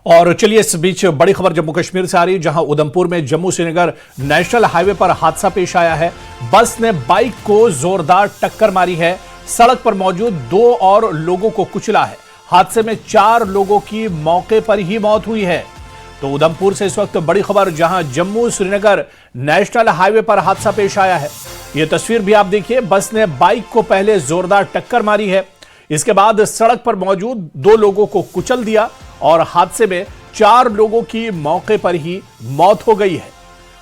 और चलिए इस बीच बड़ी खबर जम्मू कश्मीर से आ रही है, जहां उधमपुर में जम्मू श्रीनगर नेशनल हाईवे पर हादसा पेश आया है। बस ने बाइक को जोरदार टक्कर मारी है। सड़क पर मौजूद 2 और लोगों को कुचला है। हादसे में 4 लोगों की मौके पर ही मौत हुई है। तो उधमपुर से इस वक्त बड़ी खबर, जहां जम्मू श्रीनगर नेशनल हाईवे पर हादसा पेश आया है। यह तस्वीर भी आप देखिए। बस ने बाइक को पहले जोरदार टक्कर मारी है, इसके बाद सड़क पर मौजूद 2 लोगों को कुचल दिया और हादसे में 4 लोगों की मौके पर ही मौत हो गई है।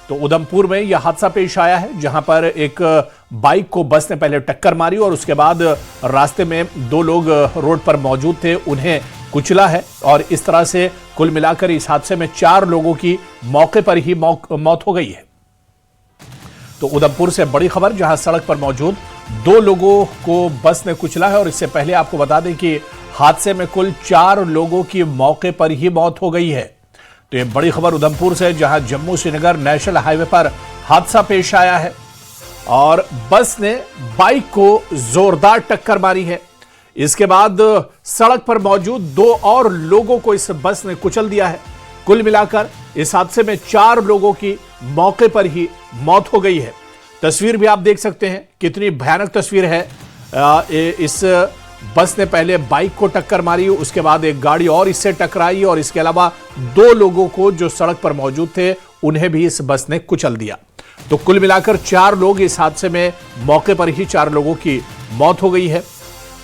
तो उधमपुर में यह हादसा पेश आया है, जहां पर एक बाइक को बस ने पहले टक्कर मारी और उसके बाद रास्ते में 2 लोग रोड पर मौजूद थे, उन्हें कुचला है। और इस तरह से कुल मिलाकर इस हादसे में 4 लोगों की मौके पर ही मौत हो गई है। तो उधमपुर से बड़ी खबर, जहां सड़क पर मौजूद 2 लोगों को बस ने कुचला है। और इससे पहले आपको बता दें कि हादसे में कुल 4 लोगों की मौके पर ही मौत हो गई है। तो यह बड़ी खबर उधमपुर से, जहां जम्मू श्रीनगर नेशनल हाईवे पर हादसा पेश आया है और बस ने बाइक को जोरदार टक्कर मारी है। इसके बाद सड़क पर मौजूद 2 और लोगों को इस बस ने कुचल दिया है। कुल मिलाकर इस हादसे में 4 लोगों की मौके पर ही मौत हो गई है। तस्वीर भी आप देख सकते हैं, कितनी भयानक तस्वीर है। इस बस ने पहले बाइक को टक्कर मारी, उसके बाद एक गाड़ी और इससे टकराई और इसके अलावा 2 लोगों को जो सड़क पर मौजूद थे उन्हें भी इस बस ने कुचल दिया। तो कुल मिलाकर 4 लोग इस हादसे में मौके पर ही 4 लोगों की मौत हो गई है।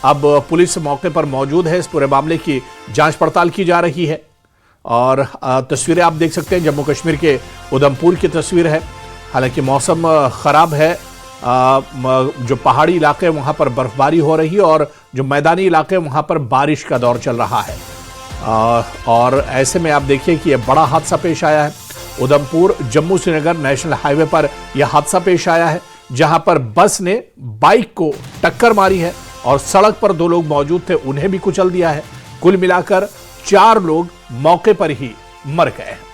अब पुलिस मौके पर मौजूद है, इस पूरे मामले की जांच पड़ताल की जा रही है। और तस्वीरें आप देख सकते हैं, जम्मू कश्मीर के उधमपुर की तस्वीर है। हालांकि मौसम खराब है, जो पहाड़ी इलाके हैं वहां पर बर्फबारी हो रही है और जो मैदानी इलाके हैं वहां पर बारिश का दौर चल रहा है। और ऐसे में आप देखिए कि यह बड़ा हादसा पेश आया है। उधमपुर जम्मू श्रीनगर नेशनल हाईवे पर यह हादसा पेश आया है, जहां पर बस ने बाइक को टक्कर मारी है और सड़क पर 2 लोग मौजूद थे, उन्हें भी कुचल दिया है। कुल मिलाकर 4 लोग मौके पर ही मर गए हैं।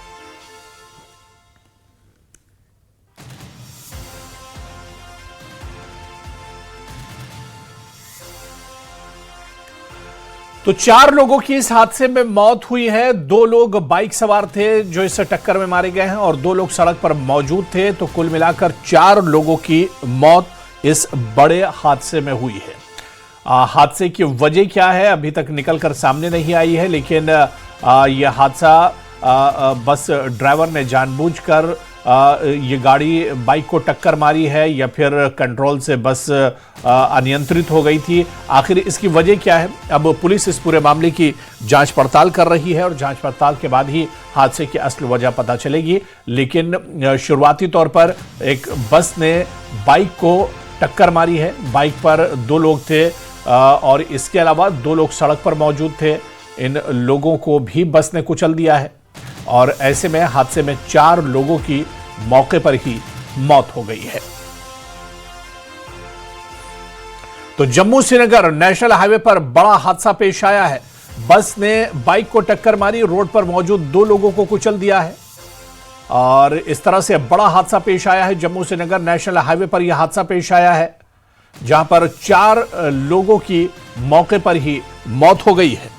तो 4 लोगों की इस हादसे में मौत हुई है। 2 लोग बाइक सवार थे जो इस टक्कर में मारे गए हैं और 2 लोग सड़क पर मौजूद थे। तो कुल मिलाकर 4 लोगों की मौत इस बड़े हादसे में हुई है। हादसे की वजह क्या है अभी तक निकलकर सामने नहीं आई है, लेकिन यह हादसा बस ड्राइवर ने जानबूझकर ये गाड़ी बाइक को टक्कर मारी है या फिर कंट्रोल से बस अनियंत्रित हो गई थी। आखिर इसकी वजह क्या है, अब पुलिस इस पूरे मामले की जांच पड़ताल कर रही है और जांच पड़ताल के बाद ही हादसे की असल वजह पता चलेगी। लेकिन शुरुआती तौर पर एक बस ने बाइक को टक्कर मारी है। बाइक पर 2 लोग थे और इसके अलावा 2 लोग सड़क पर मौजूद थे। इन लोगों को भी बस ने कुचल दिया है और ऐसे में हादसे में 4 लोगों की मौके पर ही मौत हो गई है। तो जम्मू श्रीनगर नेशनल हाईवे पर बड़ा हादसा पेश आया है। बस ने बाइक को टक्कर मारी, रोड पर मौजूद 2 लोगों को कुचल दिया है और इस तरह से बड़ा हादसा पेश आया है। जम्मू श्रीनगर नेशनल हाईवे पर यह हादसा पेश आया है, जहां पर 4 लोगों की मौके पर ही मौत हो गई है।